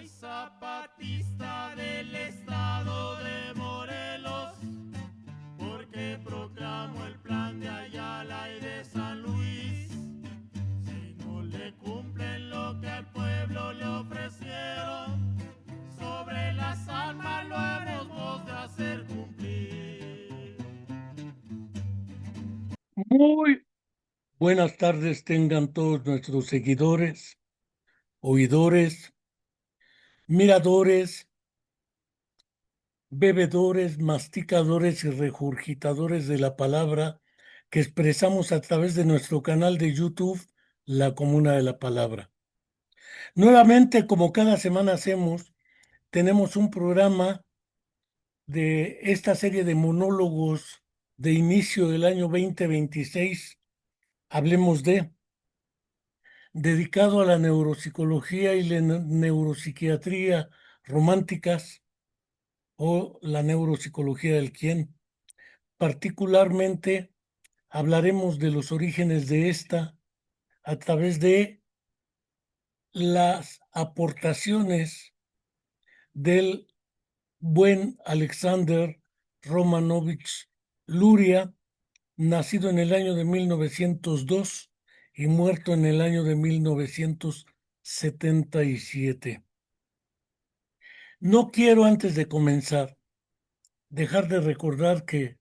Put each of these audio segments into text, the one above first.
zapatista del estado de Morelos, porque proclamo el plan de Ayala y de San Luis. Si no le cumplen lo que al pueblo le ofrecieron, sobre las armas lo hemos de hacer cumplir. Muy buenas tardes tengan todos nuestros seguidores, oidores, miradores, bebedores, masticadores y regurgitadores de la palabra que expresamos a través de nuestro canal de YouTube, La Comuna de la Palabra. Nuevamente, como cada semana hacemos, tenemos un programa de esta serie de monólogos de inicio del año 2026, Hablemos dedicado a la neuropsicología y la neuropsiquiatría románticas o la neuropsicología del quién. Particularmente hablaremos de los orígenes de esta a través de las aportaciones del buen Alexander Romanovich Luria, nacido en el año de 1902 y muerto en el año de 1977. No quiero, antes de comenzar, dejar de recordar que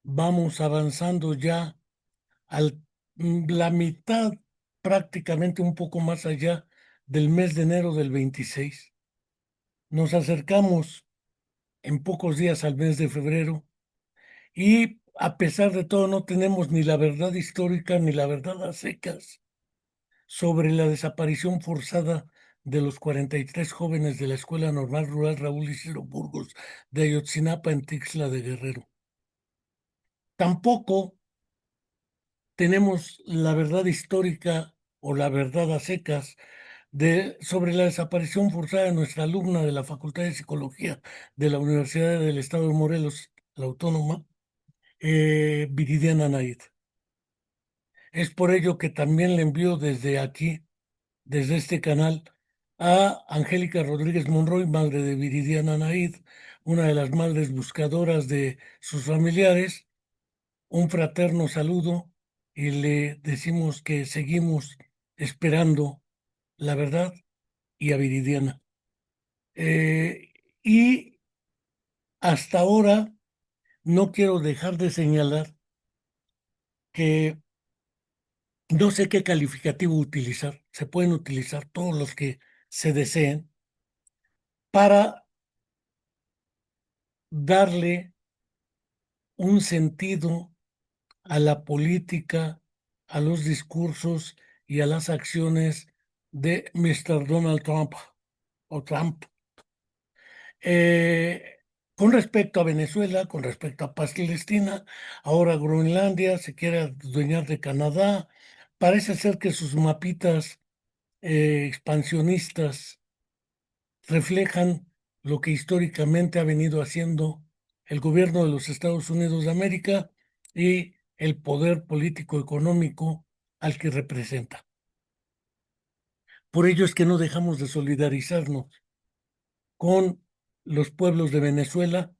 vamos avanzando ya a la mitad, prácticamente un poco más allá del mes de enero del 26. Nos acercamos en pocos días al mes de febrero y a pesar de todo no tenemos ni la verdad histórica ni la verdad a secas sobre la desaparición forzada de los 43 jóvenes de la Escuela Normal Rural Raúl Isidro Burgos de Ayotzinapa en Tixla de Guerrero. Tampoco tenemos la verdad histórica o la verdad a secas sobre la desaparición forzada de nuestra alumna de la Facultad de Psicología de la Universidad del Estado de Morelos, la Autónoma, Viridiana Naid. Es por ello que también le envío desde aquí, desde este canal, a Angélica Rodríguez Monroy, madre de Viridiana Naid, una de las madres buscadoras de sus familiares, un fraterno saludo y le decimos que seguimos esperando la verdad y a Viridiana. Y hasta ahora no quiero dejar de señalar que no sé qué calificativo utilizar. Se pueden utilizar todos los que se deseen para darle un sentido a la política, a los discursos y a las acciones de Mr. Donald Trump o Trump. Con respecto a Venezuela, con respecto a Palestina, ahora Groenlandia se quiere adueñar de Canadá. Parece ser que sus mapitas expansionistas reflejan lo que históricamente ha venido haciendo el gobierno de los Estados Unidos de América y el poder político económico al que representa. Por ello es que no dejamos de solidarizarnos con los pueblos de Venezuela,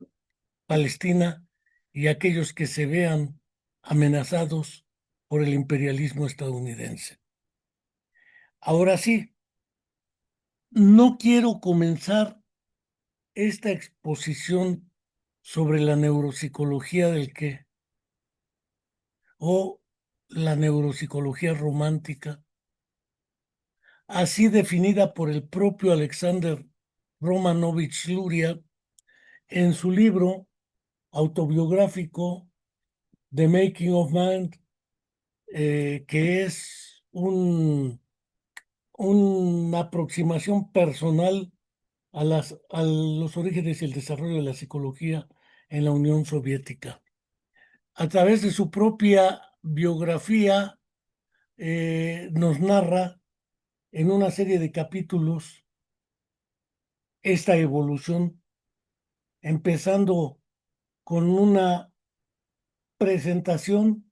Palestina y aquellos que se vean amenazados por el imperialismo estadounidense. Ahora sí, no quiero comenzar esta exposición sobre la neuropsicología del qué o la neuropsicología romántica, así definida por el propio Alexander Romanovich Luria en su libro autobiográfico The Making of Man, que es una aproximación personal a los orígenes y el desarrollo de la psicología en la Unión Soviética. A través de su propia biografía, nos narra en una serie de capítulos esta evolución, empezando con una presentación,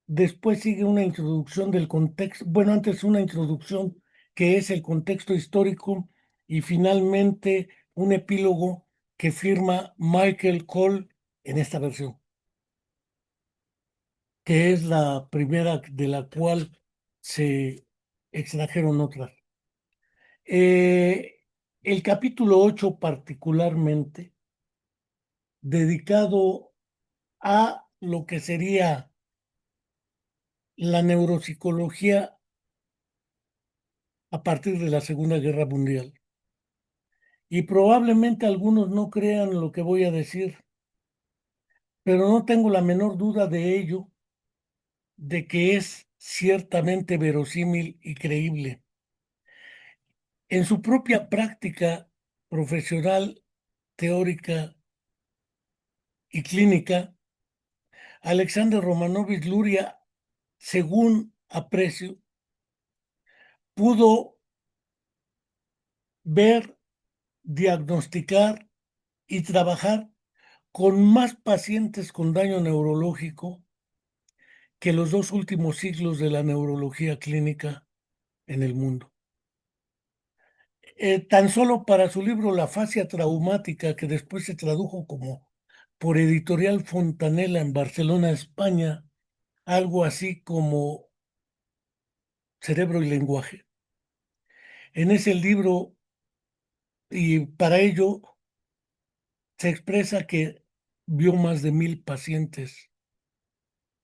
después sigue una introducción del contexto, bueno, antes una introducción que es el contexto histórico, y finalmente un epílogo que firma Michael Cole en esta versión, que es la primera de la cual se extrajeron otras. Eh, el capítulo 8 particularmente, dedicado a lo que sería la neuropsicología a partir de la Segunda Guerra Mundial. Y probablemente algunos no crean lo que voy a decir, pero no tengo la menor duda de ello, de que es ciertamente verosímil y creíble. En su propia práctica profesional, teórica y clínica, Alexander Romanovich Luria, según aprecio, pudo ver, diagnosticar y trabajar con más pacientes con daño neurológico que los dos últimos siglos de la neurología clínica en el mundo. Tan solo para su libro La fascia traumática, que después se tradujo como por Editorial Fontanella en Barcelona, España, algo así como Cerebro y Lenguaje. En ese libro, y para ello se expresa que vio más de 1000 pacientes.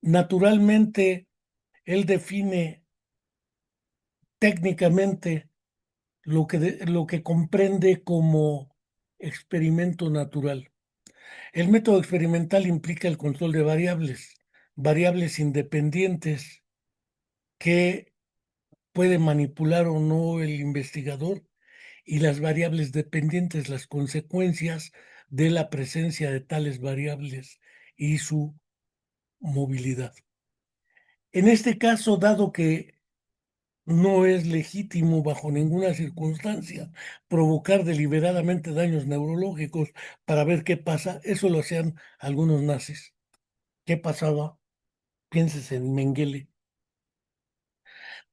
Naturalmente, él define técnicamente lo que comprende como experimento natural. El método experimental implica el control de variables, variables independientes que puede manipular o no el investigador, y las variables dependientes, las consecuencias de la presencia de tales variables y su movilidad. En este caso, dado que no es legítimo bajo ninguna circunstancia provocar deliberadamente daños neurológicos para ver qué pasa, eso lo hacían algunos nazis. ¿Qué pasaba? Pienses en Mengele.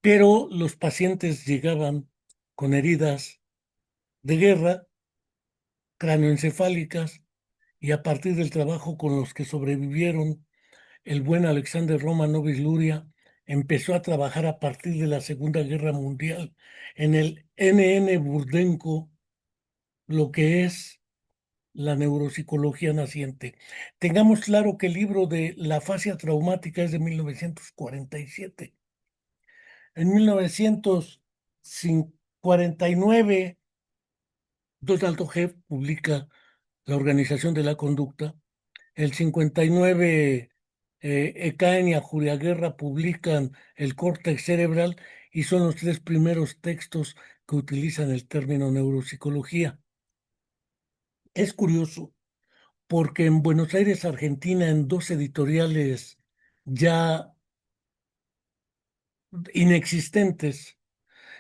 Pero los pacientes llegaban con heridas de guerra, cráneoencefálicas, y a partir del trabajo con los que sobrevivieron, el buen Alexander Romanovich Luria empezó a trabajar a partir de la Segunda Guerra Mundial en el NN Burdenko, lo que es la neuropsicología naciente. Tengamos claro que el libro de La fascia traumática es de 1947. En 1949, Donald Hebb publica La Organización de la Conducta. El 59, Ekaen y Ajuriaguerra publican El córtex cerebral, y son los tres primeros textos que utilizan el término neuropsicología. Es curioso porque en Buenos Aires, Argentina, en dos editoriales ya inexistentes,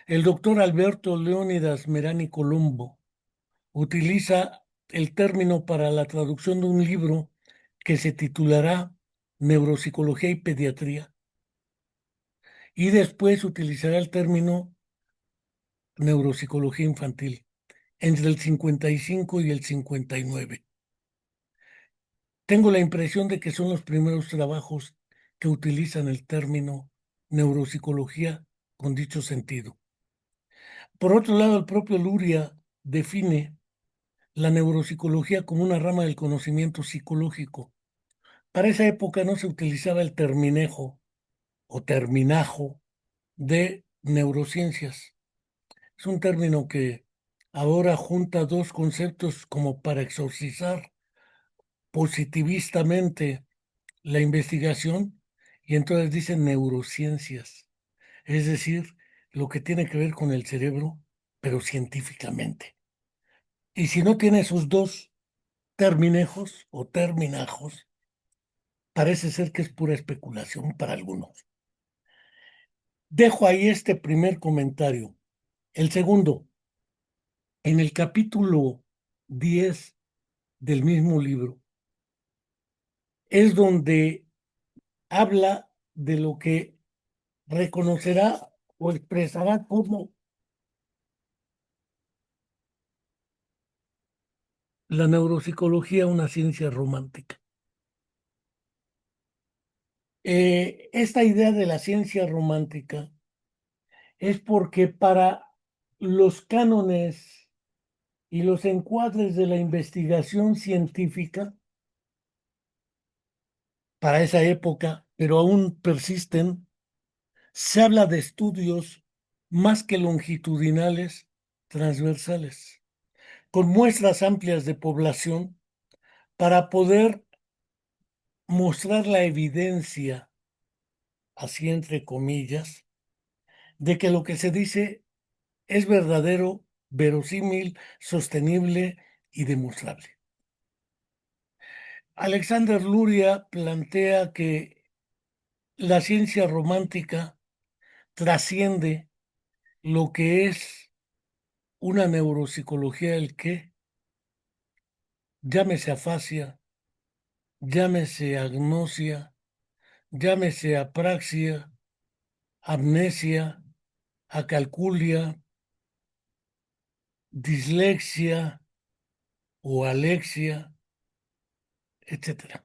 el doctor Alberto Leónidas Merani Colombo utiliza el término para la traducción de un libro que se titulará Neuropsicología y Pediatría, y después utilizará el término neuropsicología infantil entre el 55 y el 59. Tengo la impresión de que son los primeros trabajos que utilizan el término neuropsicología con dicho sentido. Por otro lado, el propio Luria define la neuropsicología como una rama del conocimiento psicológico. Para esa época no se utilizaba el terminejo o terminajo de neurociencias. Es un término que ahora junta dos conceptos como para exorcizar positivistamente la investigación, y entonces dicen neurociencias, es decir, lo que tiene que ver con el cerebro, pero científicamente. Y si no tiene esos dos terminejos o terminajos, parece ser que es pura especulación para algunos. Dejo ahí este primer comentario. El segundo, en el capítulo 10 del mismo libro, es donde habla de lo que reconocerá o expresará como la neuropsicología una ciencia romántica. Esta idea de la ciencia romántica es porque para los cánones y los encuadres de la investigación científica, para esa época, pero aún persisten, se habla de estudios más que longitudinales, transversales, con muestras amplias de población para poder mostrar la evidencia, así entre comillas, de que lo que se dice es verdadero, verosímil, sostenible y demostrable. Alexander Luria plantea que la ciencia romántica trasciende lo que es una neuropsicología del qué, llámese afasia, llámese agnosia, llámese apraxia, amnesia, acalculia, dislexia o alexia, etcétera.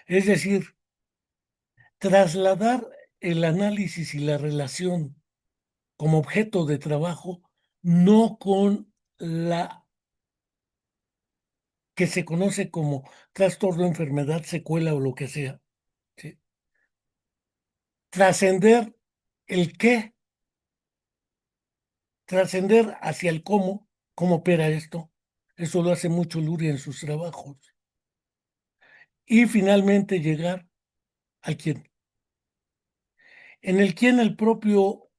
Es decir, trasladar el análisis y la relación como objeto de trabajo, no con la que se conoce como trastorno, enfermedad, secuela o lo que sea. ¿Sí? Trascender el qué, trascender hacia el cómo opera esto. Eso lo hace mucho Luria en sus trabajos. Y finalmente llegar al quién. En el quién el propio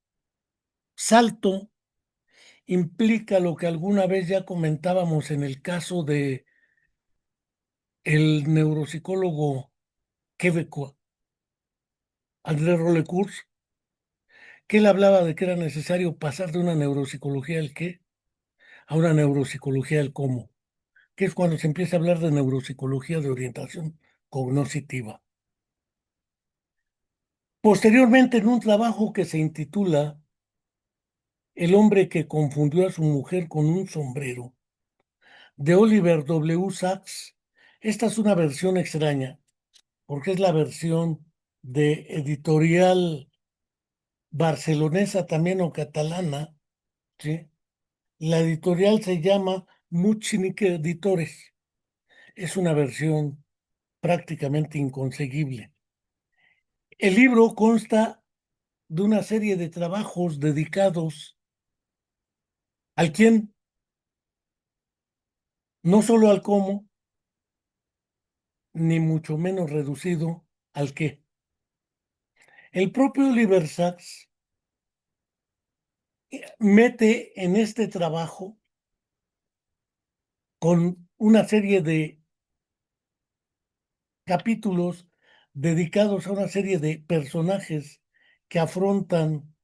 salto implica lo que alguna vez ya comentábamos en el caso de el neuropsicólogo quebecois André Rolecourt, que él hablaba de que era necesario pasar de una neuropsicología del qué a una neuropsicología del cómo, que es cuando se empieza a hablar de neuropsicología de orientación cognoscitiva. Posteriormente, en un trabajo que se intitula El hombre que confundió a su mujer con un sombrero, de Oliver W. Sacks, esta es una versión extraña, porque es la versión de editorial barcelonesa también o catalana, ¿sí? La editorial se llama Muchinique Editores. Es una versión prácticamente inconseguible. El libro consta de una serie de trabajos dedicados al quién, no solo al cómo, ni mucho menos reducido al qué. El propio Oliver Sacks mete en este trabajo con una serie de capítulos dedicados a una serie de personajes que afrontan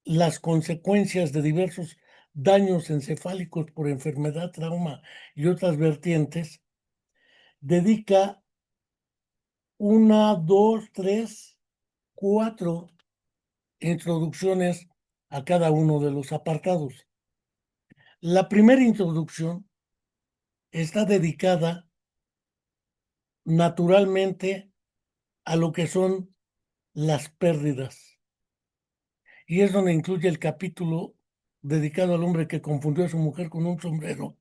las consecuencias de diversos daños encefálicos por enfermedad, trauma y otras vertientes, dedica una, dos, tres, cuatro introducciones a cada uno de los apartados. La primera introducción está dedicada naturalmente a lo que son las pérdidas. Y es donde incluye el capítulo dedicado al hombre que confundió a su mujer con un sombrero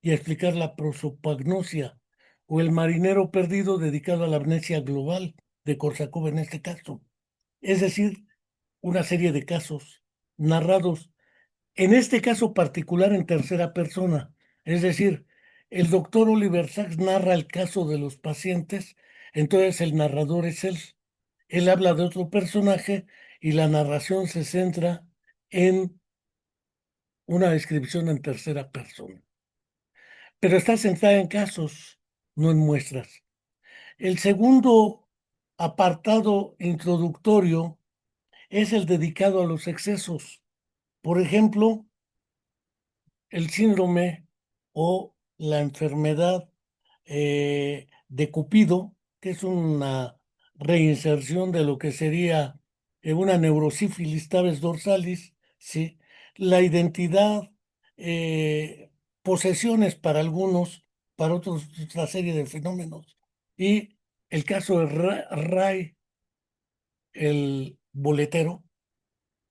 y a explicar la prosopagnosia, o el marinero perdido dedicado a la amnesia global de Korsakov en este caso. Es decir, una serie de casos narrados, en este caso particular en tercera persona. Es decir, el doctor Oliver Sacks narra el caso de los pacientes, entonces el narrador es él. Él habla de otro personaje y la narración se centra en una descripción en tercera persona. Pero está centrada en casos, no en muestras. El segundo apartado introductorio es el dedicado a los excesos. Por ejemplo, el síndrome o la enfermedad de Cupido, que es una reinserción de lo que sería una neurosífilis tabes dorsalis, ¿sí? La identidad posesiones para algunos, para otros otra serie de fenómenos. Y el caso de Ray, el boletero,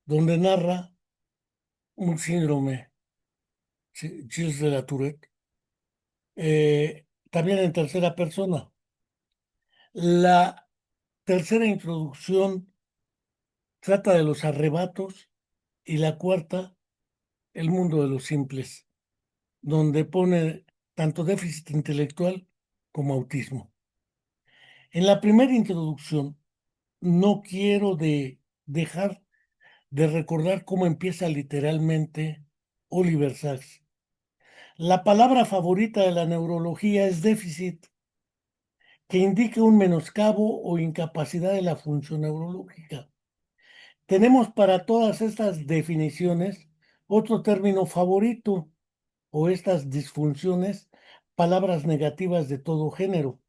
donde narra un síndrome, Gilles de la Tourette, también en tercera persona. La tercera introducción trata de los arrebatos y la cuarta, el mundo de los simples, donde pone tanto déficit intelectual como autismo. En la primera introducción, no quiero dejar de recordar cómo empieza literalmente Oliver Sacks. La palabra favorita de la neurología es déficit, que indica un menoscabo o incapacidad de la función neurológica. Tenemos para todas estas definiciones otro término favorito, o estas disfunciones, palabras negativas de todo género.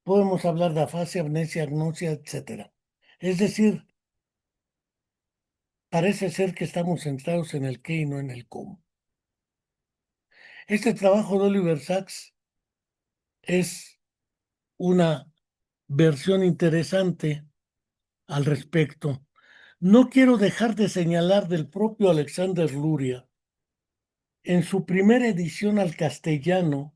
Podemos hablar de afasia, amnesia, agnosia, etcétera. Es decir, parece ser que estamos centrados en el qué y no en el cómo. Este trabajo de Oliver Sacks es una versión interesante al respecto. No quiero dejar de señalar del propio Alexander Luria, en su primera edición al castellano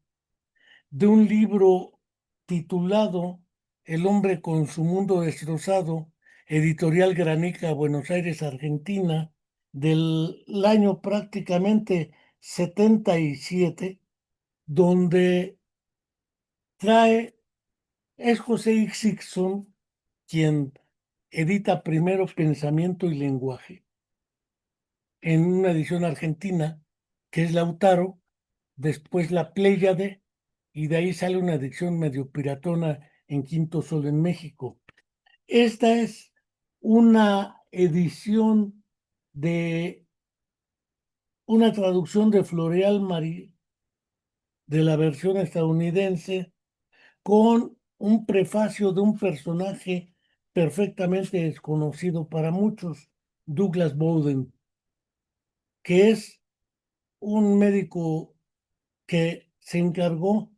de un libro titulado El hombre con su mundo destrozado, editorial Granica, Buenos Aires, Argentina, del año prácticamente 77, donde es José Ixixon quien edita primero Pensamiento y Lenguaje en una edición argentina, que es Lautaro, después La Pléyade, y de ahí sale una edición medio piratona en Quinto Sol en México. Esta es una edición de una traducción de Floreal Marí de la versión estadounidense con un prefacio de un personaje perfectamente desconocido para muchos, Douglas Bowden, que es un médico que se encargó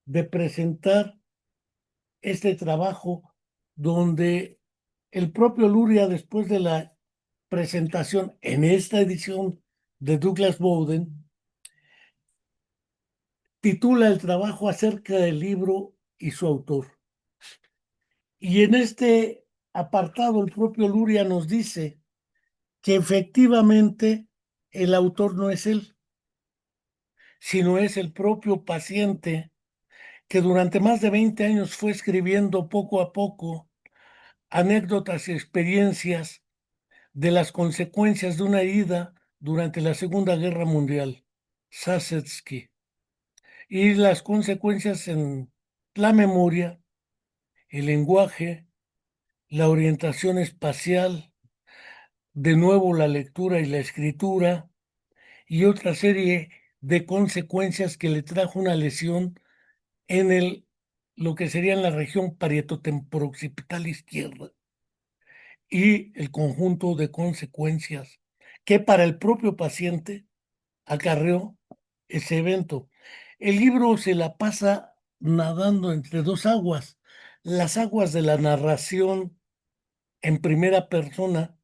de presentar este trabajo donde el propio Luria, después de la presentación en esta edición de Douglas Bowden, titula el trabajo acerca del libro y su autor. Y en este apartado el propio Luria nos dice que efectivamente el autor no es él, sino es el propio paciente que durante más de 20 años fue escribiendo poco a poco anécdotas y experiencias de las consecuencias de una herida durante la Segunda Guerra Mundial, Sasetsky, y las consecuencias en la memoria, el lenguaje, la orientación espacial, de nuevo la lectura y la escritura, y otra serie de consecuencias que le trajo una lesión en lo que sería en la región parietotemporooccipital izquierda, y el conjunto de consecuencias que para el propio paciente acarreó ese evento. El libro se la pasa nadando entre dos aguas, las aguas de la narración en primera persona,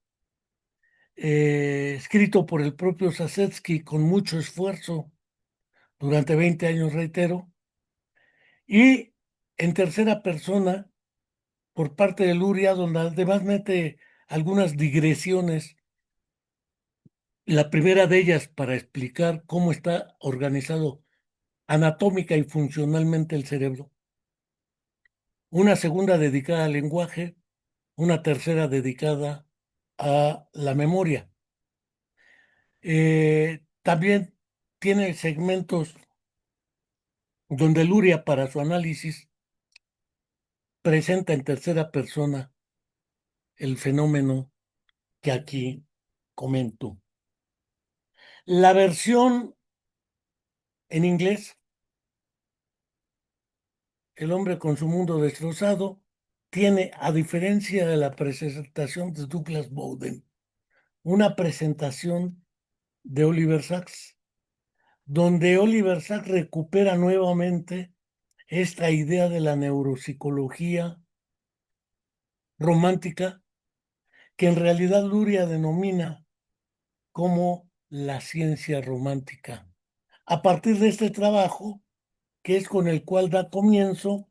escrito por el propio Sasetsky con mucho esfuerzo durante 20 años, reitero, y en tercera persona por parte de Luria, donde además mete algunas digresiones. La primera de ellas para explicar cómo está organizado anatómica y funcionalmente el cerebro. Una segunda dedicada al lenguaje, una tercera dedicada a la memoria. También tiene segmentos donde Luria, para su análisis, presenta en tercera persona el fenómeno que aquí comento. La versión en inglés, El hombre con su mundo destrozado, tiene, a diferencia de la presentación de Douglas Bowden, una presentación de Oliver Sacks, donde Oliver Sacks recupera nuevamente esta idea de la neuropsicología romántica, que en realidad Luria denomina como la ciencia romántica. A partir de este trabajo, que es con el cual da comienzo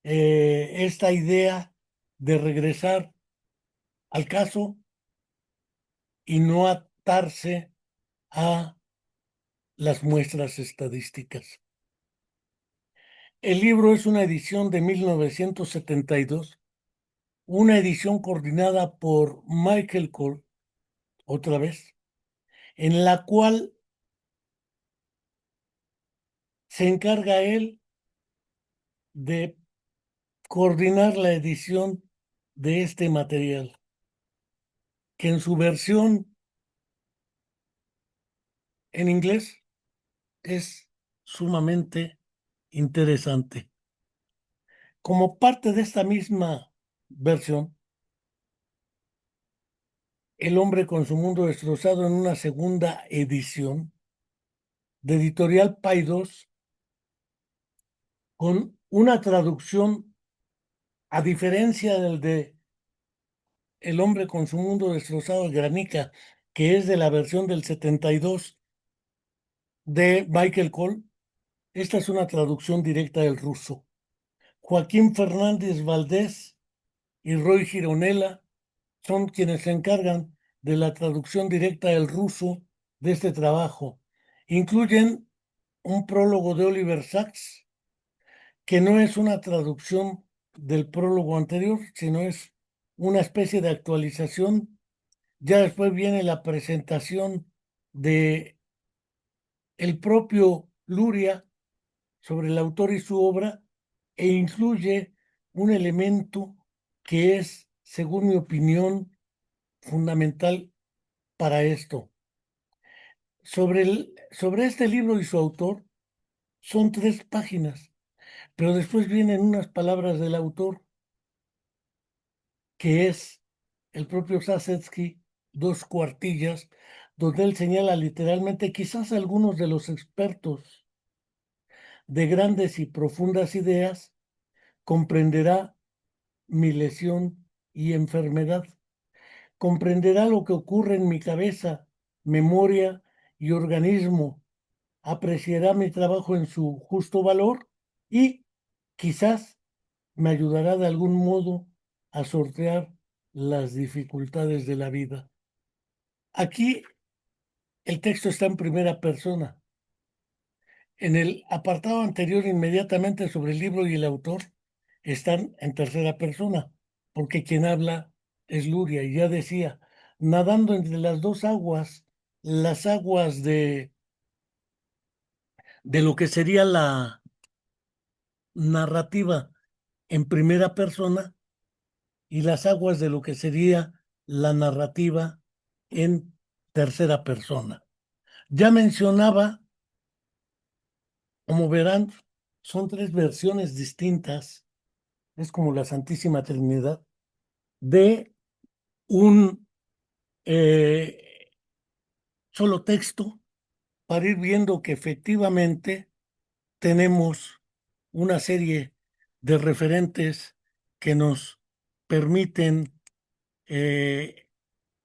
esta idea de regresar al caso y no atarse a las muestras estadísticas. El libro es una edición de 1972, una edición coordinada por Michael Cole, otra vez, en la cual se encarga él de coordinar la edición de este material, que en su versión en inglés es sumamente interesante. Como parte de esta misma versión, El hombre con su mundo destrozado, en una segunda edición de Editorial Paidós, con una traducción, a diferencia del de El hombre con su mundo destrozado de Granica, que es de la versión del 72 de Michael Cole. Esta es una traducción directa del ruso. Joaquín Fernández Valdés y Roy Gironella son quienes se encargan de la traducción directa del ruso de este trabajo. Incluyen un prólogo de Oliver Sacks, que no es una traducción del prólogo anterior, sino es una especie de actualización. Ya después viene la presentación de el propio Luria sobre el autor y su obra, e incluye un elemento que es, según mi opinión, fundamental para esto. Sobre este libro y su autor son 3 páginas, pero después vienen unas palabras del autor, que es el propio Sasetsky, 2 cuartillas, donde él señala literalmente: quizás algunos de los expertos de grandes y profundas ideas comprenderá mi lesión y enfermedad, comprenderá lo que ocurre en mi cabeza, memoria y organismo, apreciará mi trabajo en su justo valor y quizás me ayudará de algún modo a sortear las dificultades de la vida. Aquí el texto está en primera persona. En el apartado anterior, inmediatamente sobre el libro y el autor, están en tercera persona, porque quien habla es Luria, y ya decía: nadando entre las 2 aguas, las aguas de lo que sería la narrativa en primera persona y las aguas de lo que sería la narrativa en tercera persona. Ya mencionaba, como verán, son 3 versiones distintas, es como la Santísima Trinidad, de un solo texto, para ir viendo que efectivamente tenemos una serie de referentes que nos permiten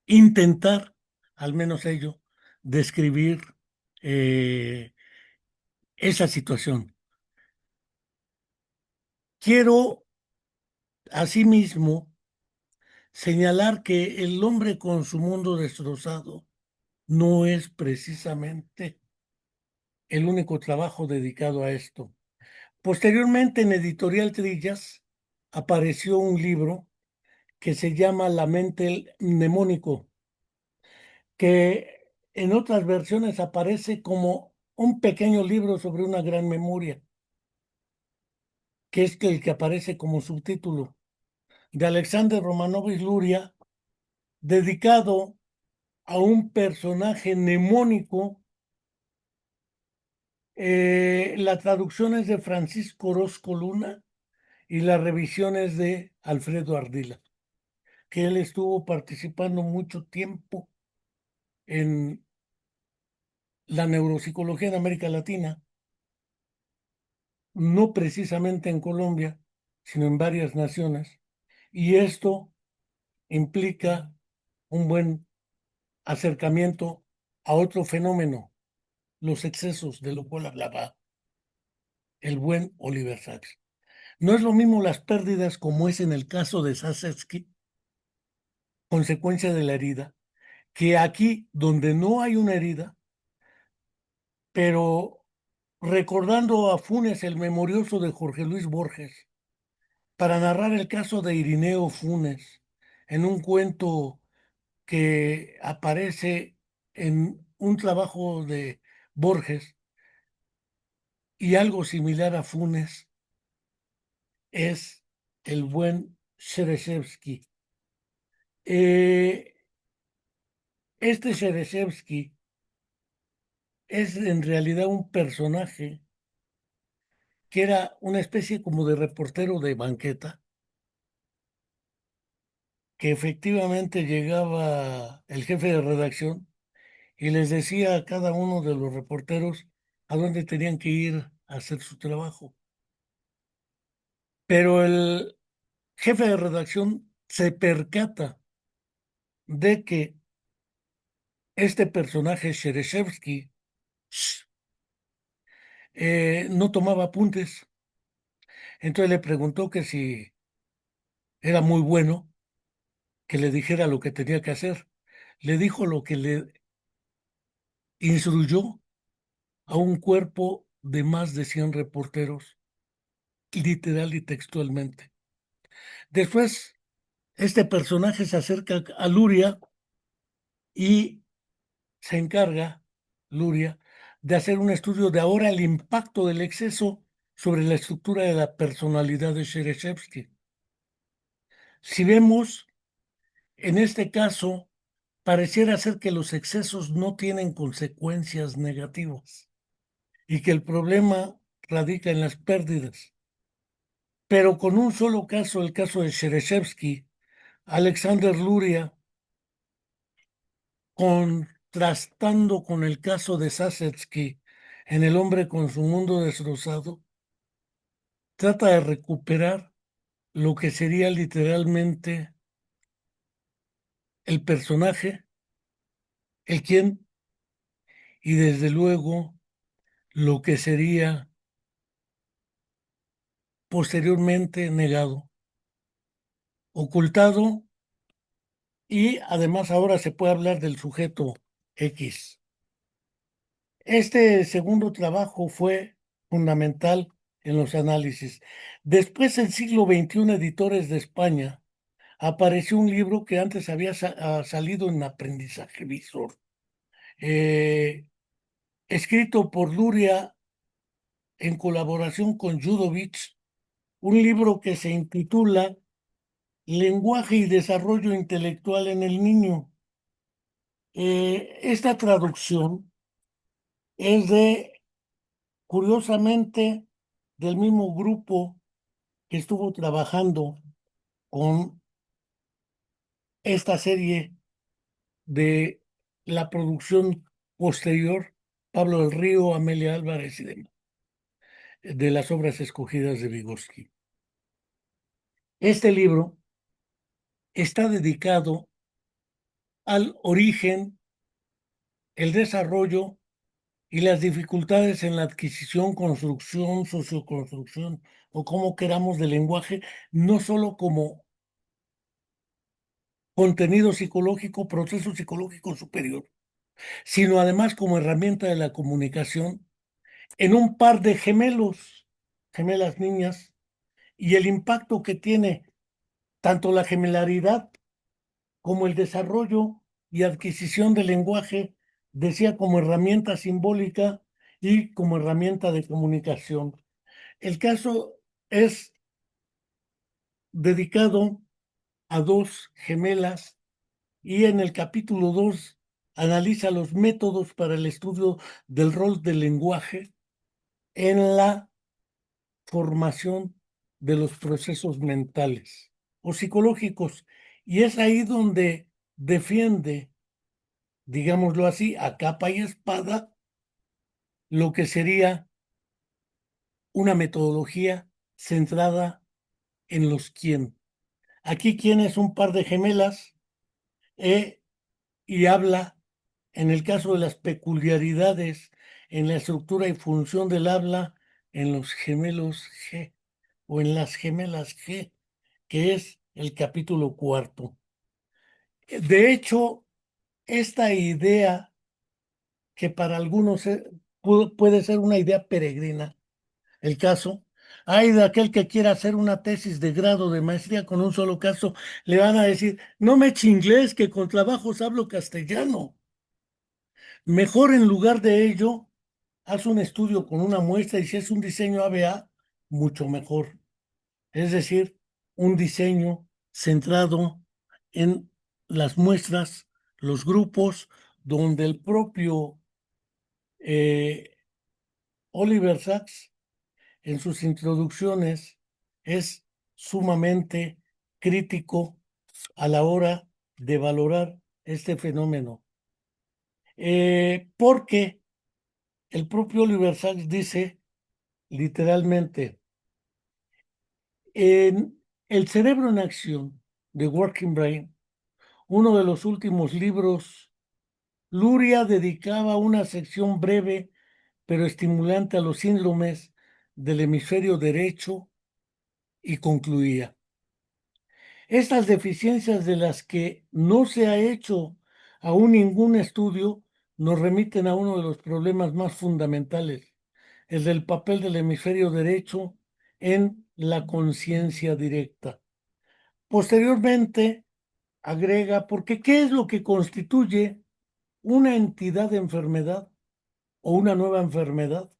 intentar, al menos ello, describir esa situación. Quiero, asimismo, señalar que El hombre con su mundo destrozado no es precisamente el único trabajo dedicado a esto. Posteriormente, en Editorial Trillas, apareció un libro que se llama La mente mnemónico, que en otras versiones aparece como un pequeño libro sobre una gran memoria, que es el que aparece como subtítulo, de Alexander Romanovich Luria, dedicado a un personaje mnemónico. La traducción es de Francisco Orozco Luna y la revisión es de Alfredo Ardila, que él estuvo participando mucho tiempo en la neuropsicología en América Latina, no precisamente en Colombia, sino en varias naciones, y esto implica un buen acercamiento a otro fenómeno, los excesos, de lo cual hablaba el buen Oliver Sacks. No es lo mismo las pérdidas como es en el caso de Sasetsky, consecuencia de la herida, que aquí donde no hay una herida, pero recordando a Funes, el memorioso de Jorge Luis Borges, para narrar el caso de Irineo Funes en un cuento que aparece en un trabajo de Borges y algo similar a Funes es el buen Shereshevsky. Eh, este Shereshevsky es en realidad un personaje que era una especie como de reportero de banqueta, que efectivamente llegaba el jefe de redacción y les decía a cada uno de los reporteros a dónde tenían que ir a hacer su trabajo. Pero el jefe de redacción se percata de que este personaje, Shereshevsky, no tomaba apuntes. Entonces le preguntó que si era muy bueno, que le dijera lo que tenía que hacer. Le dijo lo que le instruyó a un cuerpo de más de 100 reporteros, literal y textualmente. Después, este personaje se acerca a Luria y se encarga, Luria, de hacer un estudio de ahora el impacto del exceso sobre la estructura de la personalidad de Shereshevsky. Si vemos, en este caso, pareciera ser que los excesos no tienen consecuencias negativas y que el problema radica en las pérdidas. Pero con un solo caso, el caso de Shereshevsky, Alexander Luria, contrastando con el caso de Sasetsky en El hombre con su mundo destrozado, trata de recuperar lo que sería literalmente el personaje, el quién, y desde luego lo que sería posteriormente negado, ocultado, y además ahora se puede hablar del sujeto X. Este segundo trabajo fue fundamental en los análisis. Después, en siglo XXI, Editores de España, apareció un libro que antes había salido en Aprendizaje Visor, eh, escrito por Luria en colaboración con Judovich, un libro que se intitula Lenguaje y desarrollo intelectual en el niño. Esta traducción es curiosamente, del mismo grupo que estuvo trabajando con esta serie de la producción posterior, Pablo del Río, Amelia Álvarez y demás, de las obras escogidas de Vygotsky. Este libro está dedicado al origen, el desarrollo y las dificultades en la adquisición, construcción, socioconstrucción o como queramos del lenguaje, no solo como contenido psicológico, proceso psicológico superior, sino además como herramienta de la comunicación en un par de gemelos, gemelas niñas, y el impacto que tiene tanto la gemelaridad como el desarrollo y adquisición del lenguaje, decía, como herramienta simbólica y como herramienta de comunicación. El caso es dedicado a dos gemelas y en el capítulo 2 analiza los métodos para el estudio del rol del lenguaje en la formación de los procesos mentales o psicológicos. Y es ahí donde defiende, digámoslo así, a capa y espada, lo que sería una metodología centrada en los quién. Aquí quién es un par de gemelas eh, y habla, en el caso de las peculiaridades en la estructura y función del habla, en los gemelos G o en las gemelas G, que es el capítulo cuarto. De hecho, esta idea que para algunos puede ser una idea peregrina, el caso, hay de aquel que quiera hacer una tesis de grado de maestría con un solo caso, le van a decir, no me eche inglés, que con trabajos hablo castellano. Mejor en lugar de ello, haz un estudio con una muestra y si es un diseño ABA, mucho mejor. Es decir, un diseño centrado en las muestras, los grupos, donde el propio eh, Oliver Sacks en sus introducciones es sumamente crítico a la hora de valorar este fenómeno. Porque el propio Oliver Sacks dice literalmente, en El cerebro en acción de Working Brain, uno de los últimos libros, Luria dedicaba una sección breve pero estimulante a los síndromes del hemisferio derecho y concluía. Estas deficiencias de las que no se ha hecho aún ningún estudio nos remiten a uno de los problemas más fundamentales, el del papel del hemisferio derecho en la conciencia directa. Posteriormente, agrega, porque ¿qué es lo que constituye una entidad de enfermedad o una nueva enfermedad?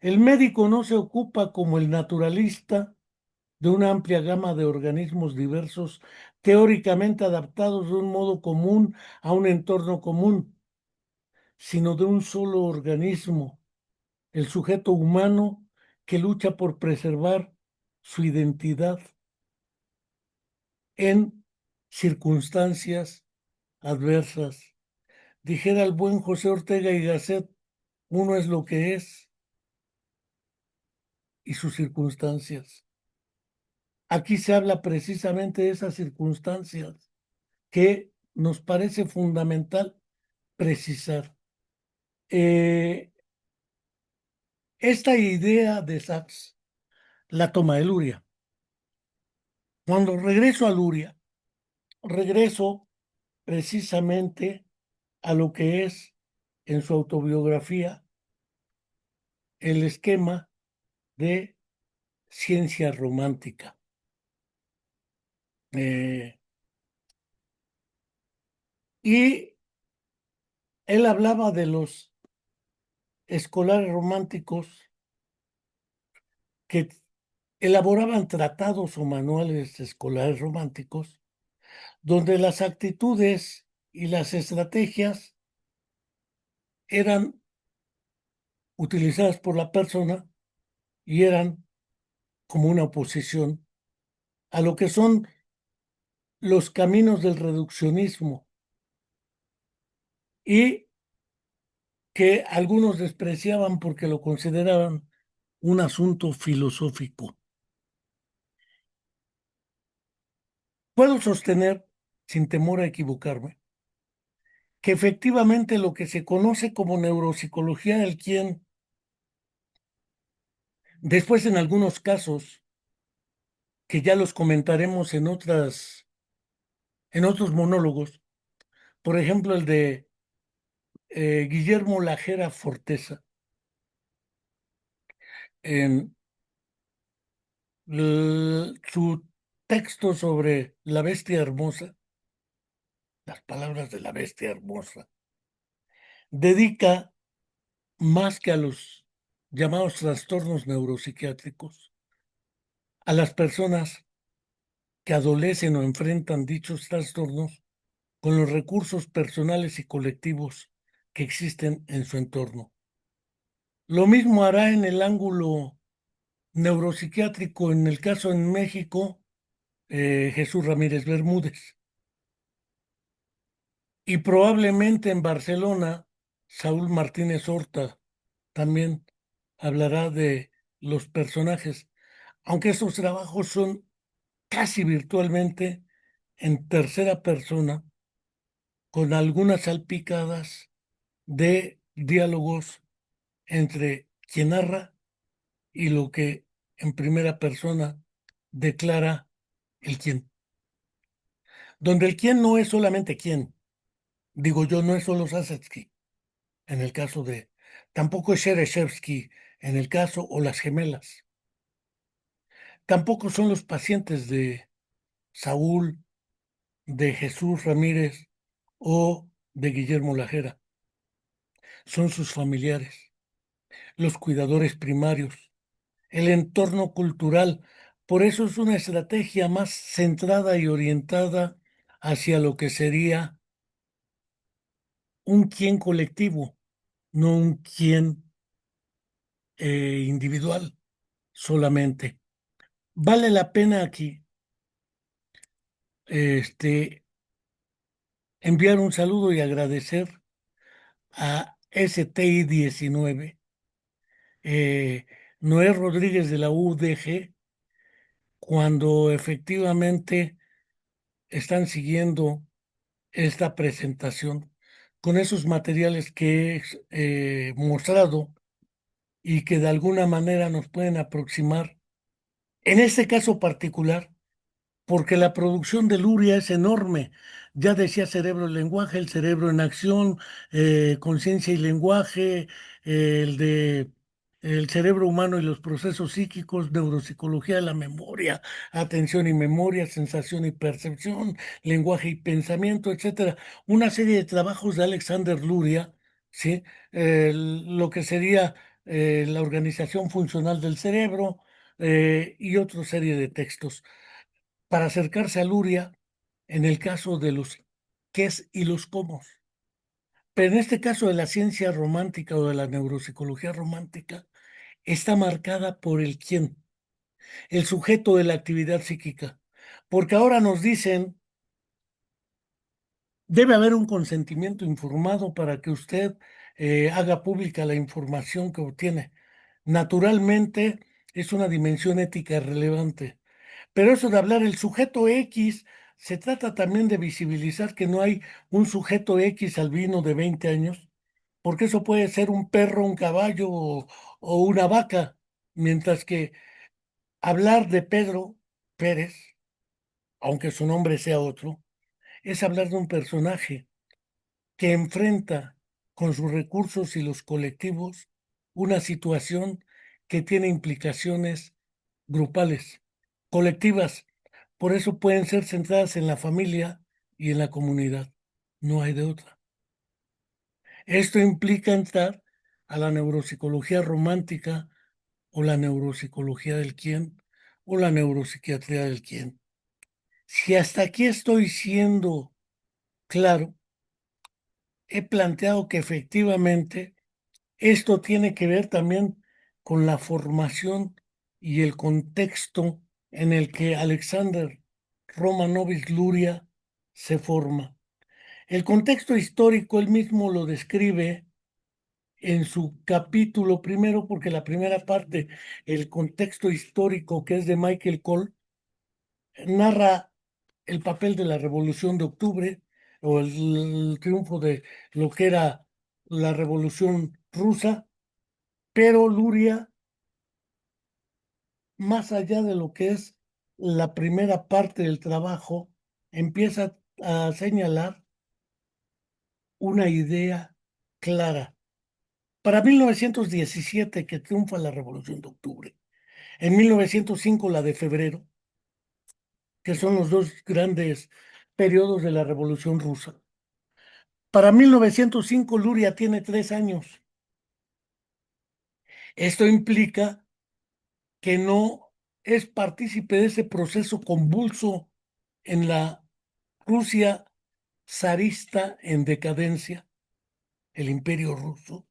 El médico no se ocupa como el naturalista de una amplia gama de organismos diversos, teóricamente adaptados de un modo común a un entorno común, sino de un solo organismo, el sujeto humano que lucha por preservar su identidad en circunstancias adversas. Dijera el buen José Ortega y Gasset, uno es lo que es y sus circunstancias. Aquí se habla precisamente de esas circunstancias que nos parece fundamental precisar. Eh, esta idea de Sachs la toma de Luria. Cuando regreso a Luria, regreso precisamente a lo que es en su autobiografía el esquema de ciencia romántica. Eh, y él hablaba de los escolares románticos que elaboraban tratados o manuales escolares románticos, donde las actitudes y las estrategias eran utilizadas por la persona y eran como una oposición a lo que son los caminos del reduccionismo y que algunos despreciaban porque lo consideraban un asunto filosófico. Puedo sostener, sin temor a equivocarme, que efectivamente lo que se conoce como neuropsicología del quién, después en algunos casos, que ya los comentaremos en otros monólogos, por ejemplo el de Guillermo Lajera Forteza, en su texto sobre la bestia hermosa, las palabras de la bestia hermosa, dedica más que a los llamados trastornos neuropsiquiátricos, a las personas que adolecen o enfrentan dichos trastornos con los recursos personales y colectivos que existen en su entorno. Lo mismo hará en el ángulo neuropsiquiátrico, en el caso en México, Jesús Ramírez Bermúdez. Y probablemente en Barcelona, Saúl Martínez Horta, también hablará de los personajes, aunque estos trabajos son casi virtualmente en tercera persona, con algunas salpicadas de diálogos entre quien narra y lo que en primera persona declara el quién. Donde el quién no es solamente quién, digo yo, no es solo Sasetsky, en el caso de, tampoco es Shereshevsky, en el caso, o las gemelas, tampoco son los pacientes de Saúl, de Jesús Ramírez o de Guillermo Lajera, son sus familiares, los cuidadores primarios, el entorno cultural. Por eso es una estrategia más centrada y orientada hacia lo que sería un quién colectivo, no un quién individual solamente. Vale la pena aquí este, enviar un saludo y agradecer a STI 19, eh, Noé Rodríguez de la UDG, cuando efectivamente están siguiendo esta presentación con esos materiales que he mostrado y que de alguna manera nos pueden aproximar, en este caso particular, porque la producción de Luria es enorme. Ya decía Cerebro y Lenguaje, el cerebro en acción, conciencia y lenguaje, el de el cerebro humano y los procesos psíquicos, neuropsicología de la memoria, atención y memoria, sensación y percepción, lenguaje y pensamiento, etcétera. Una serie de trabajos de Alexander Luria, ¿sí? Lo que sería la organización funcional del cerebro y otra serie de textos para acercarse a Luria en el caso de los qués y los cómo. Pero en este caso de la ciencia romántica o de la neuropsicología romántica, está marcada por el quién, el sujeto de la actividad psíquica. Porque ahora nos dicen, debe haber un consentimiento informado para que usted haga pública la información que obtiene. Naturalmente, es una dimensión ética relevante. Pero eso de hablar el sujeto X, se trata también de visibilizar que no hay un sujeto X albino de 20 años, porque eso puede ser un perro, un caballo o una vaca, mientras que hablar de Pedro Pérez, aunque su nombre sea otro, es hablar de un personaje que enfrenta con sus recursos y los colectivos una situación que tiene implicaciones grupales, colectivas. Por eso pueden ser centradas en la familia y en la comunidad. No hay de otra. Esto implica entrar a la neuropsicología romántica o la neuropsicología del quién o la neuropsiquiatría del quién. Si hasta aquí estoy siendo claro, he planteado que efectivamente esto tiene que ver también con la formación y el contexto en el que Alexander Romanovich Luria se forma. El contexto histórico él mismo lo describe en su capítulo primero, porque la primera parte, el contexto histórico que es de Michael Cole, narra el papel de la Revolución de Octubre o el triunfo de lo que era la Revolución Rusa, pero Luria, más allá de lo que es la primera parte del trabajo, empieza a señalar una idea clara. Para 1917, que triunfa la Revolución de Octubre, en 1905 la de febrero, que son los dos grandes periodos de la Revolución Rusa. Para 1905 Luria tiene 3 años. Esto implica que no es partícipe de ese proceso convulso en la Rusia zarista en decadencia, el Imperio Ruso.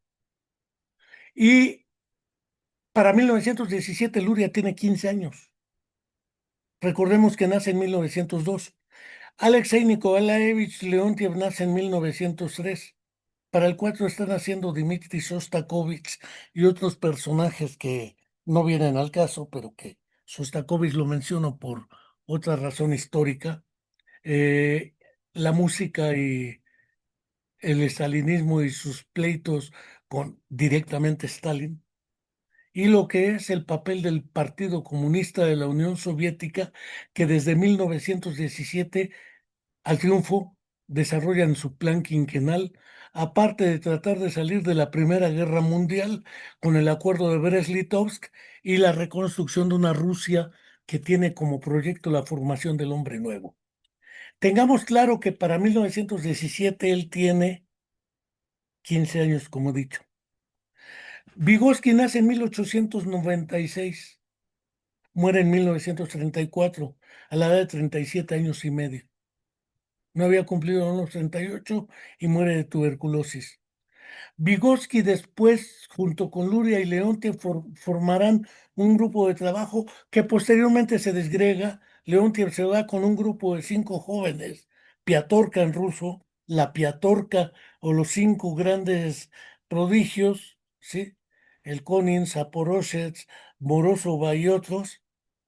Y para 1917 Luria tiene 15 años. Recordemos que nace en 1902. Alexei Nikolaevich Leontiev nace en 1903. Para el 4 están haciendo Dmitri Shostakovich y otros personajes que no vienen al caso, pero que Shostakovich lo menciono por otra razón histórica. Eh, la música y el estalinismo y sus pleitos con directamente Stalin, y lo que es el papel del Partido Comunista de la Unión Soviética, que desde 1917 al triunfo desarrollan su plan quinquenal, aparte de tratar de salir de la Primera Guerra Mundial con el acuerdo de Brest-Litovsk y la reconstrucción de una Rusia que tiene como proyecto la formación del hombre nuevo. Tengamos claro que para 1917 él tiene 15 años, como he dicho. Vygotsky nace en 1896, muere en 1934, a la edad de 37 años y medio. No había cumplido los 38 y muere de tuberculosis. Vygotsky después, junto con Luria y Leontief, formarán un grupo de trabajo que posteriormente se desgrega. Leontief se va con un grupo de 5 jóvenes, Piatorka en ruso, la Piatorka o los 5 grandes prodigios, ¿sí? El Konin, Zaporozhets, Morozov y otros,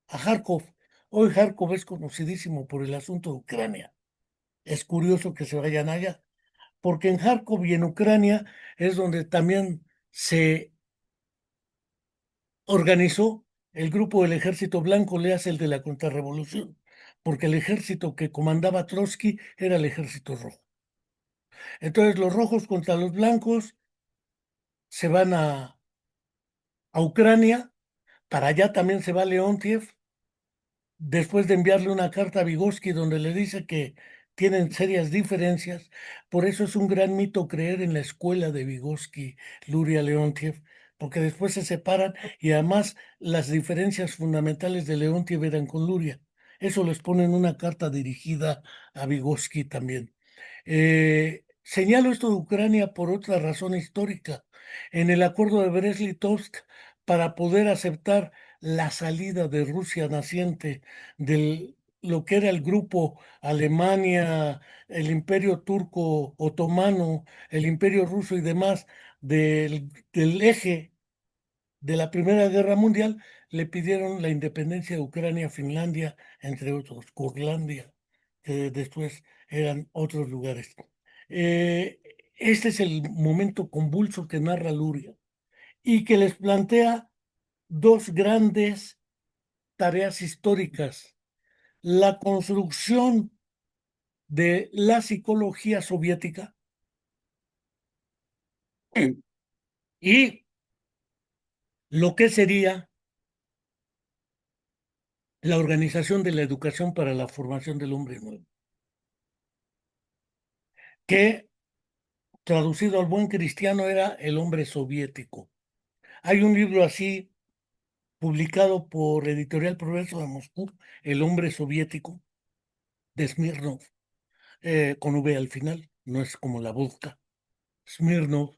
a Kharkov. Hoy Kharkov es conocidísimo por el asunto de Ucrania. Es curioso que se vayan allá porque en Kharkov y en Ucrania es donde también se organizó el grupo del Ejército Blanco, le hace el de la contrarrevolución, porque el ejército que comandaba Trotsky era el Ejército Rojo. Entonces los rojos contra los blancos se van a Ucrania, para allá también se va Leontiev, después de enviarle una carta a Vygotsky donde le dice que tienen serias diferencias. Por eso es un gran mito creer en la escuela de Vygotsky, Luria Leontiev, porque después se separan y además las diferencias fundamentales de Leontiev eran con Luria. Eso les pone en una carta dirigida a Vygotsky también. Señalo esto de Ucrania por otra razón histórica. En el acuerdo de Brest-Litovsk, para poder aceptar la salida de Rusia naciente de lo que era el grupo Alemania, el Imperio Turco Otomano, el Imperio Ruso y demás del eje de la Primera Guerra Mundial, le pidieron la independencia de Ucrania, Finlandia, entre otros, Curlandia, que después eran otros lugares. Eh, este es el momento convulso que narra Luria y que les plantea dos grandes tareas históricas: la construcción de la psicología soviética y lo que sería la organización de la educación para la formación del hombre nuevo, que traducido al buen cristiano era el hombre soviético. Hay un libro así publicado por Editorial Progreso de Moscú, El hombre soviético, de Smirnov, con V al final, no es como la vodka, Smirnov,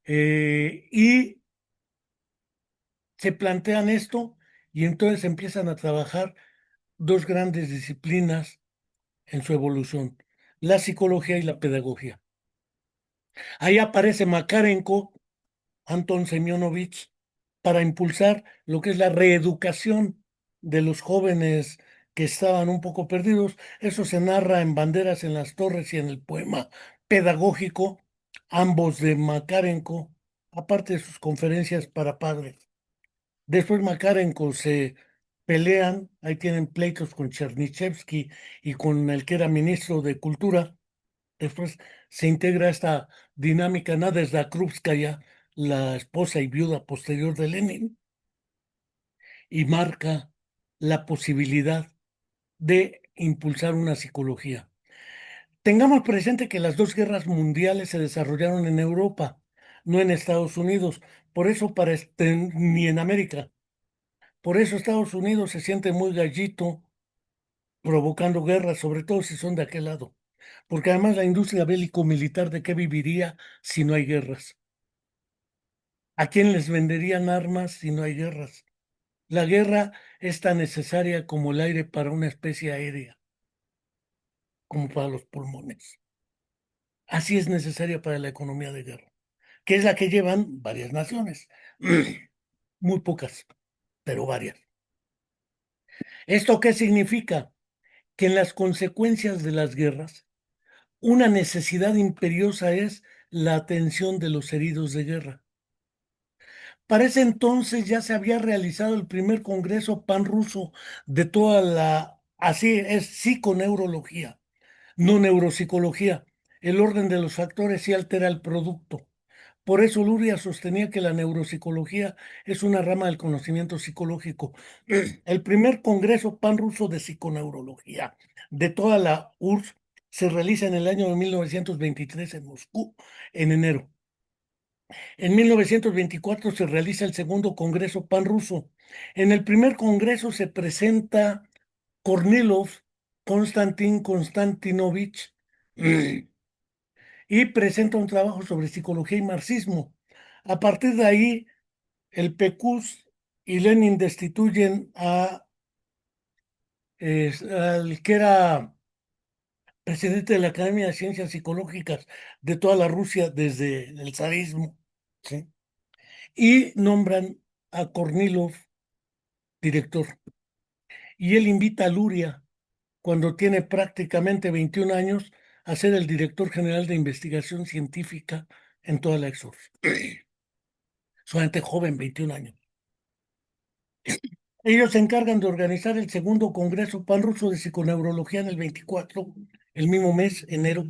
y se plantean esto y entonces empiezan a trabajar dos grandes disciplinas en su evolución, la psicología y la pedagogía. Ahí aparece Makarenko, Anton Semyonovich, para impulsar lo que es la reeducación de los jóvenes que estaban un poco perdidos. Eso se narra en Banderas en las Torres y en el poema pedagógico, ambos de Makarenko, aparte de sus conferencias para padres. Después Makarenko se pelean, ahí tienen pleitos con Chernyshevsky y con el que era ministro de Cultura. Después se integra esta dinámica Nadezhda Krupskaya, la esposa y viuda posterior de Lenin, y marca la posibilidad de impulsar una psicología. Tengamos presente que las dos guerras mundiales se desarrollaron en Europa, no en Estados Unidos, por eso ni en América. Por eso Estados Unidos se siente muy gallito provocando guerras, sobre todo si son de aquel lado. Porque además la industria bélico-militar, ¿de qué viviría si no hay guerras? ¿A quién les venderían armas si no hay guerras? La guerra es tan necesaria como el aire para una especie aérea, como para los pulmones. así es necesaria para la economía de guerra, que es la que llevan varias naciones, muy pocas, pero varias. ¿Esto qué significa? Que en las consecuencias de las guerras, una necesidad imperiosa es la atención de los heridos de guerra. Para ese entonces ya se había realizado el primer congreso panruso de toda así es, psiconeurología, no neuropsicología. El orden de los factores sí altera el producto. Por eso Luria sostenía que la neuropsicología es una rama del conocimiento psicológico. El primer congreso panruso de psiconeurología de toda la URSS se realiza en el año de 1923 en Moscú, en enero. En 1924 se realiza el segundo Congreso Panruso. En el primer congreso se presenta Kornilov, Konstantin Konstantinovich, y presenta un trabajo sobre psicología y marxismo. A partir de ahí, el PQS y Lenin destituyen al que era presidente de la Academia de Ciencias Psicológicas de toda la Rusia desde el zarismo, ¿sí? Y nombran a Kornilov director. Y él invita a Luria, cuando tiene prácticamente 21 años, a ser el director general de investigación científica en toda la EXOR. Solamente joven, 21 años. Ellos se encargan de organizar el segundo Congreso Panruso de Psiconeurología en el 24, el mismo mes, enero,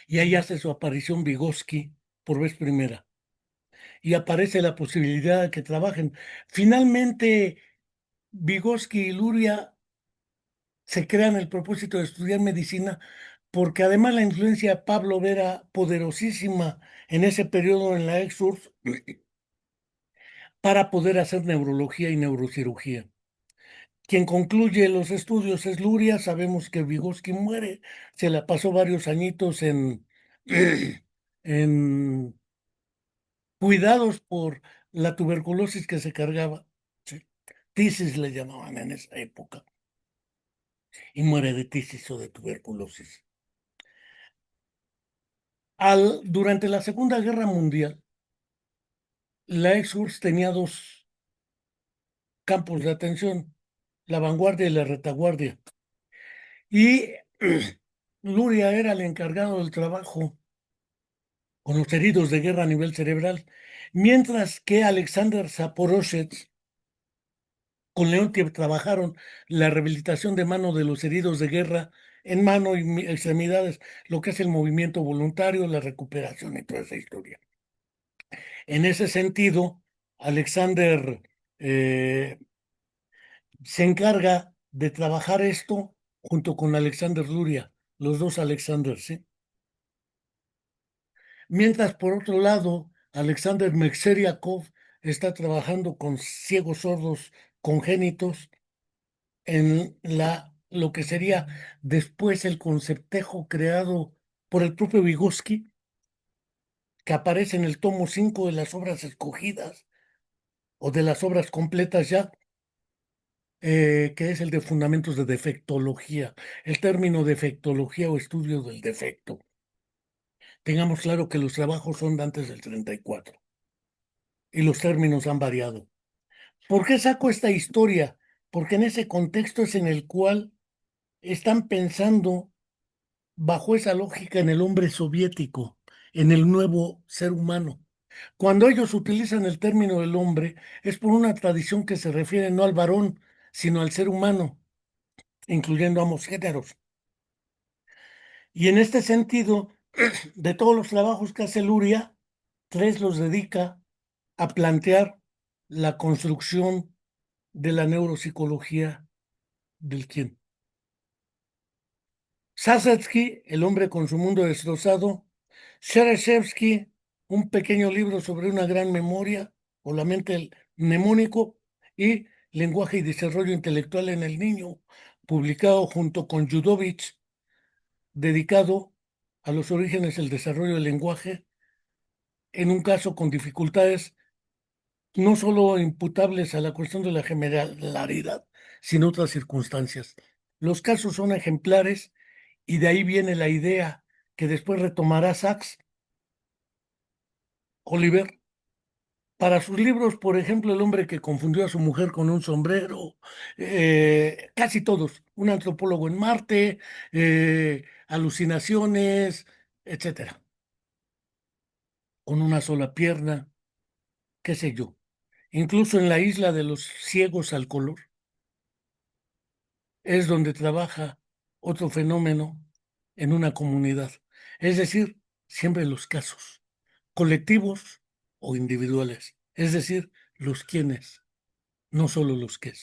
y ahí hace su aparición Vygotsky por vez primera. Y aparece la posibilidad de que trabajen. Finalmente, Vygotsky y Luria se crean el propósito de estudiar medicina porque además la influencia de Pablo era poderosísima en ese periodo en la ex-URSS para poder hacer neurología y neurocirugía. Quien concluye los estudios es Luria. Sabemos que Vygotsky muere, se la pasó varios añitos en cuidados por la tuberculosis que se cargaba. Sí. Tisis le llamaban en esa época, y muere de tisis o de tuberculosis. Durante la Segunda Guerra Mundial, la ex-URSS tenía dos campos de atención, la vanguardia y la retaguardia. Y Luria era el encargado del trabajo con los heridos de guerra a nivel cerebral, mientras que Alexander Zaporozhets con Leontiev trabajaron la rehabilitación de mano de los heridos de guerra en mano y extremidades, lo que es el movimiento voluntario, la recuperación y toda esa historia. En ese sentido, Alexander eh, se encarga de trabajar esto junto con Alexander Luria, los dos Alexander, ¿sí? Mientras, por otro lado, Alexander Mexeriakov está trabajando con ciegos sordos congénitos en lo que sería después el conceptejo creado por el propio Vygotsky, que aparece en el tomo 5 de las obras escogidas o de las obras completas ya, que es el de Fundamentos de Defectología. El término defectología o estudio del defecto. Tengamos claro que los trabajos son de antes del 34 y los términos han variado. ¿Por qué saco esta historia? Porque en ese contexto es en el cual están pensando bajo esa lógica en el hombre soviético, en el nuevo ser humano. Cuando ellos utilizan el término del hombre, es por una tradición que se refiere no al varón, sino al ser humano, incluyendo ambos géneros. Y en este sentido, de todos los trabajos que hace Luria, 3 los dedica a plantear la construcción de la neuropsicología del quién. Sasetsky, El hombre con su mundo destrozado. Shereshevsky, un pequeño libro sobre una gran memoria o la mente mnemónico y lenguaje y desarrollo intelectual en el niño, publicado junto con Yudovich, dedicado a los orígenes del desarrollo del lenguaje, en un caso con dificultades no solo imputables a la cuestión de la gemelaridad, sino otras circunstancias. Los casos son ejemplares y de ahí viene la idea que después retomará Sachs Oliver para sus libros, por ejemplo, El hombre que confundió a su mujer con un sombrero, casi todos, Un antropólogo en Marte, Alucinaciones, etcétera, con una sola pierna, qué sé yo. Incluso en la isla de los ciegos al color es donde trabaja otro fenómeno en una comunidad. Es decir, siempre los casos, colectivos o individuales. Es decir, los quienes, no solo los qué.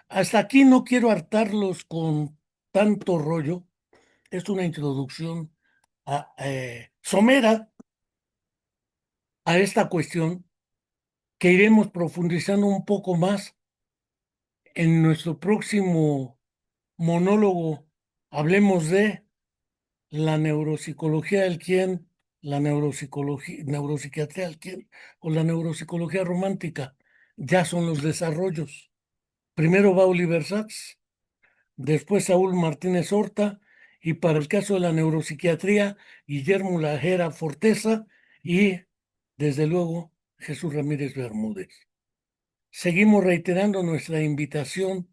Hasta aquí no quiero hartarlos con tanto rollo. Es una introducción somera a esta cuestión que iremos profundizando un poco más en nuestro próximo monólogo. Hablemos de la neuropsicología del quién, la neuropsicología, neuropsiquiatría del quién o la neuropsicología romántica. Ya son los desarrollos. Primero va Oliver Sacks, después Saúl Martínez Horta, y para el caso de la neuropsiquiatría, Guillermo Lajera Forteza y, desde luego, Jesús Ramírez Bermúdez. Seguimos reiterando nuestra invitación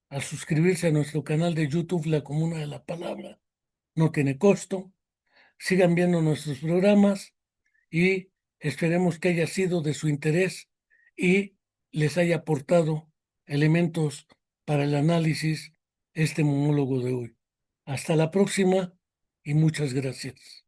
a suscribirse a nuestro canal de YouTube, La Comuna de la Palabra. No tiene costo. Sigan viendo nuestros programas y esperemos que haya sido de su interés y les haya aportado elementos para el análisis este monólogo de hoy. Hasta la próxima y muchas gracias.